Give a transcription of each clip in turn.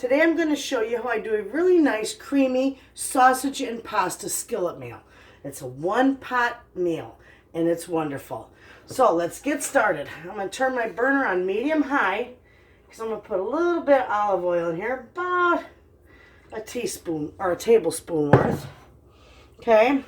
Today I'm going to show you how I do a really nice creamy sausage and pasta skillet meal. It's a one-pot meal and it's wonderful. So let's get started. I'm going to turn my burner on medium-high because I'm going to put a little bit of olive oil in here, about a teaspoon or a tablespoon worth. Okay.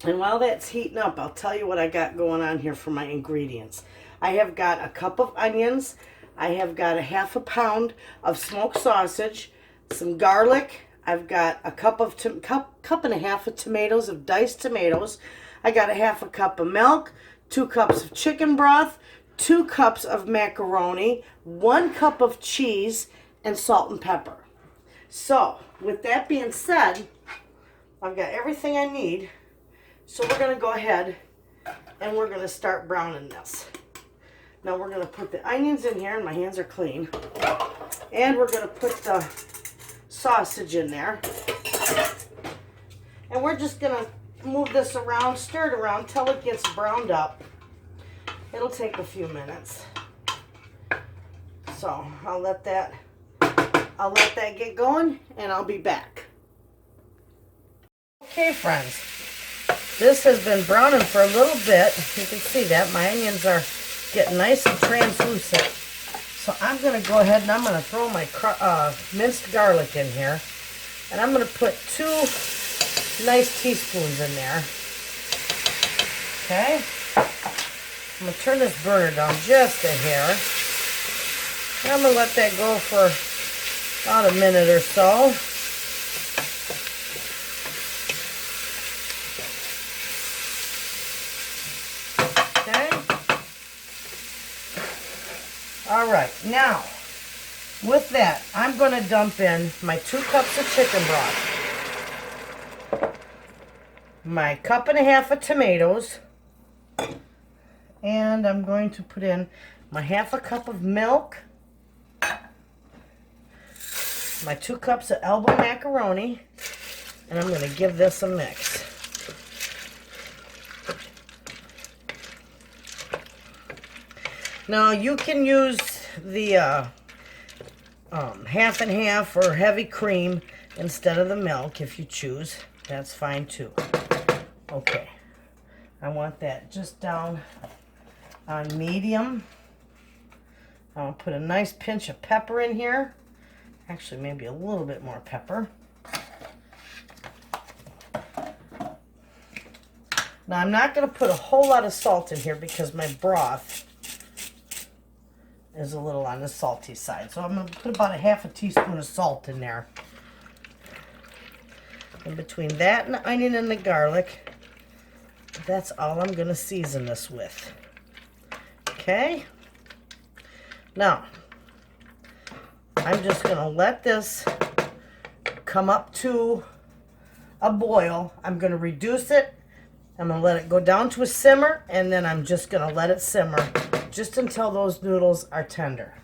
And while that's heating up, I'll tell you what I got going on here for my ingredients. I have got a cup of onions. I have got a half a pound of smoked sausage, some garlic. I've got a cup and a half of tomatoes, of diced tomatoes. I got a half a cup of milk, 2 cups of chicken broth, 2 cups of macaroni, 1 cup of cheese, and salt and pepper. So, with that being said, I've got everything I need. So we're going to go ahead and we're going to start browning this. Now we're going to put the onions in here, and my hands are clean. And we're going to put the sausage in there. And we're just going to move this around, stir it around till it gets browned up. It'll take a few minutes. So I'll let that get going, and I'll be back. Okay, friends. This has been browning for a little bit. You can see that my onions are getting nice and translucent. So I'm going to go ahead and I'm going to throw my minced garlic in here. And I'm going to put 2 nice teaspoons in there. Okay. I'm going to turn this burner down just a hair. And I'm going to let that go for about a minute or so. All right, now, with that, I'm going to dump in my 2 cups of chicken broth, my cup and a half of tomatoes, and I'm going to put in my half a cup of milk, my 2 cups of elbow macaroni, and I'm going to give this a mix. Now, you can use the half and half or heavy cream instead of the milk if you choose. That's fine too. Okay. I want that just down on medium. I'll put a nice pinch of pepper in here. Actually, maybe a little bit more pepper. Now, I'm not going to put a whole lot of salt in here because my broth is a little on the salty side. So I'm going to put about a half a teaspoon of salt in there. And between that and the onion and the garlic, that's all I'm going to season this with. Okay? Now, I'm just going to let this come up to a boil. I'm going to reduce it. I'm going to let it go down to a simmer, and then I'm just going to let it simmer just until those noodles are tender.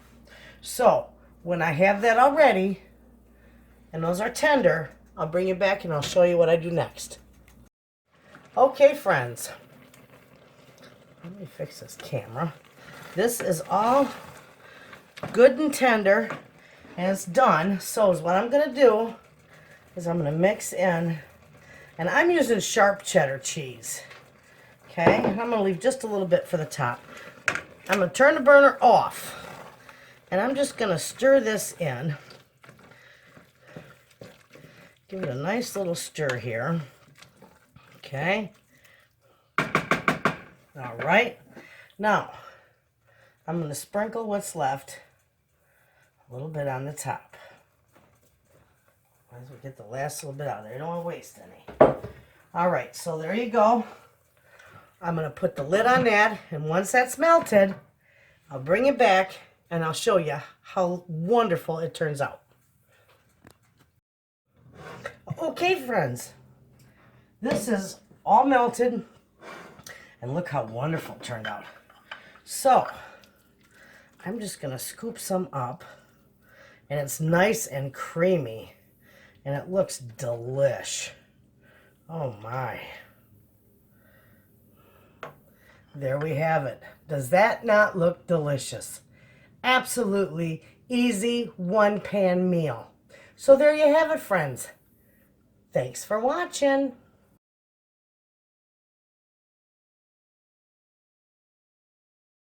So, when I have that all ready, and those are tender, I'll bring you back and I'll show you what I do next. Okay, friends. Let me fix this camera. This is all good and tender, and it's done. So, what I'm going to do is I'm going to mix in, and I'm using sharp cheddar cheese. Okay, and I'm going to leave just a little bit for the top. I'm going to turn the burner off, and I'm just going to stir this in. Give it a nice little stir here. Okay. All right. Now, I'm going to sprinkle what's left a little bit on the top. Might as well get the last little bit out of there. You don't want to waste any. All right, so there you go. I'm going to put the lid on that, and once that's melted, I'll bring it back, and I'll show you how wonderful it turns out. Okay, friends, this is all melted, and look how wonderful it turned out. So, I'm just going to scoop some up, and it's nice and creamy, and it looks delish. Oh my. There we have it. Does that not look delicious? Absolutely easy one-pan meal. So there you have it, friends. Thanks for watching.